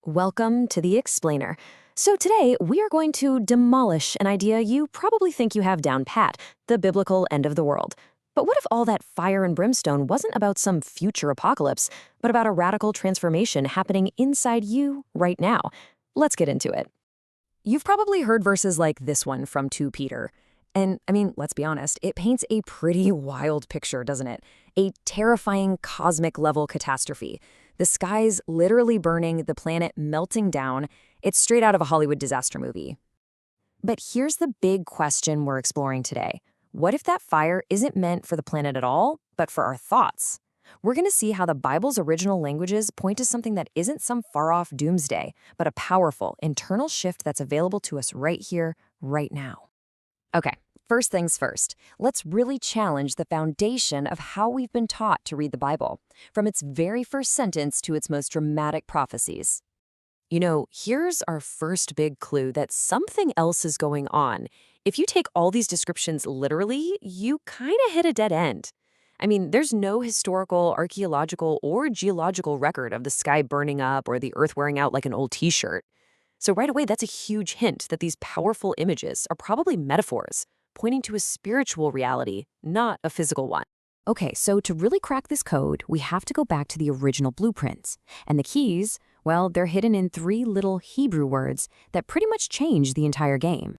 Welcome to the Explainer. So today we are going to demolish an idea you probably think you have down pat, the biblical end of the world. But what if all that fire and brimstone wasn't about some future apocalypse, but about a radical transformation happening inside you right now? Let's get into it. You've probably heard verses like this one from 2 Peter. And, let's be honest, it paints a pretty wild picture, doesn't it? A terrifying cosmic-level catastrophe. The sky's literally burning, the planet melting down. It's straight out of a Hollywood disaster movie. But here's the big question we're exploring today. What if that fire isn't meant for the planet at all, but for our thoughts? We're going to see how the Bible's original languages point to something that isn't some far-off doomsday, but a powerful, internal shift that's available to us right here, right now. Okay. First things first, let's really challenge the foundation of how we've been taught to read the Bible, from its very first sentence to its most dramatic prophecies. Here's our first big clue that something else is going on. If you take all these descriptions literally, you kind of hit a dead end. There's no historical, archaeological, or geological record of the sky burning up or the earth wearing out like an old t-shirt. So right away, that's a huge hint that these powerful images are probably metaphors, pointing to a spiritual reality, not a physical one. Okay, so to really crack this code, we have to go back to the original blueprints. And the keys, well, they're hidden in 3 little Hebrew words that pretty much change the entire game.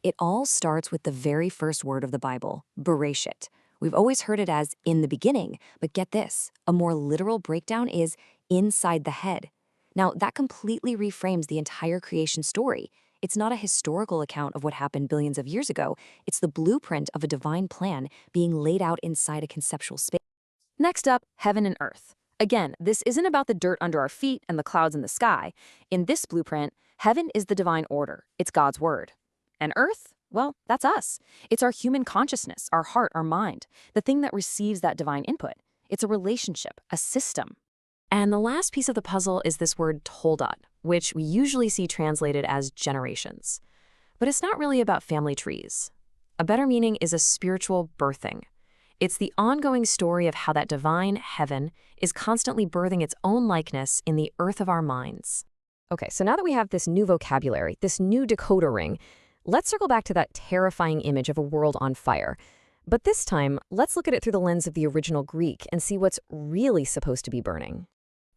It all starts with the very first word of the Bible, Bereshit. We've always heard it as in the beginning, but get this, a more literal breakdown is inside the head. Now, that completely reframes the entire creation story. It's not a historical account of what happened billions of years ago. It's the blueprint of a divine plan being laid out inside a conceptual space. Next up, heaven and earth. Again, this isn't about the dirt under our feet and the clouds in the sky. In this blueprint, heaven is the divine order. It's God's word. And earth? Well, that's us. It's our human consciousness, our heart, our mind, the thing that receives that divine input. It's a relationship, a system. And the last piece of the puzzle is this word toldot, which we usually see translated as generations. But it's not really about family trees. A better meaning is a spiritual birthing. It's the ongoing story of how that divine heaven is constantly birthing its own likeness in the earth of our minds. Okay, so now that we have this new vocabulary, this new decoder ring, let's circle back to that terrifying image of a world on fire. But this time, let's look at it through the lens of the original Greek and see what's really supposed to be burning.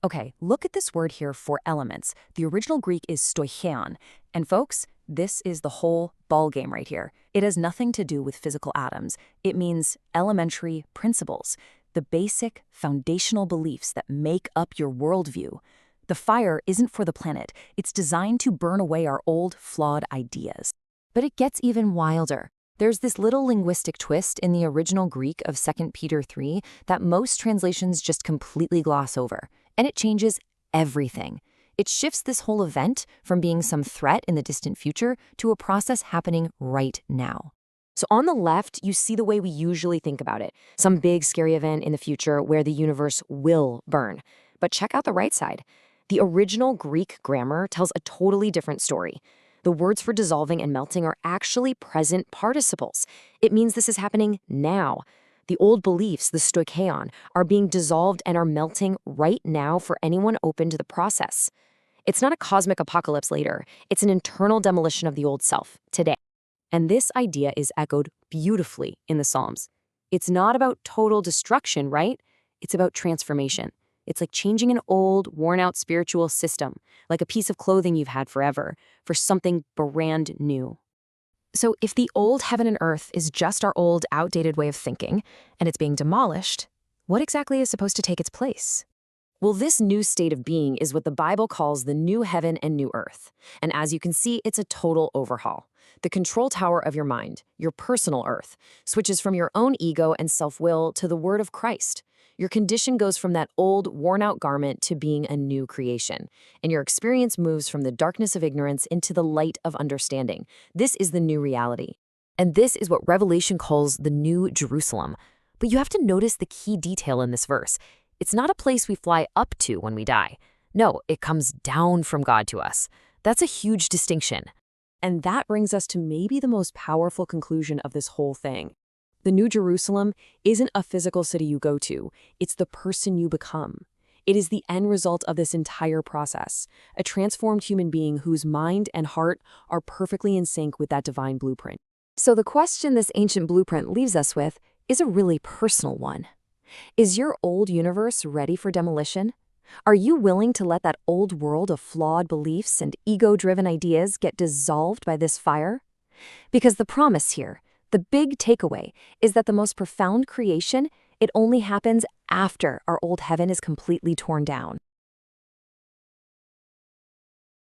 Okay, look at this word here for elements. The original Greek is stoicheon. And folks, this is the whole ballgame right here. It has nothing to do with physical atoms. It means elementary principles, the basic foundational beliefs that make up your worldview. The fire isn't for the planet. It's designed to burn away our old, flawed ideas. But it gets even wilder. There's this little linguistic twist in the original Greek of 2 Peter 3 that most translations just completely gloss over. And it changes everything. It shifts this whole event from being some threat in the distant future to a process happening right now. So on the left, you see the way we usually think about it, some big scary event in the future where the universe will burn. But check out the right side. The original Greek grammar tells a totally different story. The words for dissolving and melting are actually present participles. It means this is happening now. The old beliefs, the stoicheon, are being dissolved and are melting right now for anyone open to the process. It's not a cosmic apocalypse later. It's an internal demolition of the old self, today. And this idea is echoed beautifully in the Psalms. It's not about total destruction, right? It's about transformation. It's like changing an old, worn-out spiritual system, like a piece of clothing you've had forever, for something brand new. So if the old heaven and earth is just our old, outdated way of thinking, and it's being demolished, what exactly is supposed to take its place? Well, this new state of being is what the Bible calls the new heaven and new earth. And as you can see, it's a total overhaul. The control tower of your mind, your personal earth, switches from your own ego and self-will to the word of Christ. Your condition goes from that old, worn-out garment to being a new creation, and your experience moves from the darkness of ignorance into the light of understanding. This is the new reality. And this is what Revelation calls the New Jerusalem. But you have to notice the key detail in this verse. It's not a place we fly up to when we die. No, it comes down from God to us. That's a huge distinction. And that brings us to maybe the most powerful conclusion of this whole thing. The New Jerusalem isn't a physical city you go to. It's the person you become. It is the end result of this entire process, a transformed human being whose mind and heart are perfectly in sync with that divine blueprint. So the question this ancient blueprint leaves us with is a really personal one. Is your old universe ready for demolition? Are you willing to let that old world of flawed beliefs and ego-driven ideas get dissolved by this fire? Because the promise here, the big takeaway, is that the most profound creation, it only happens after our old heaven is completely torn down.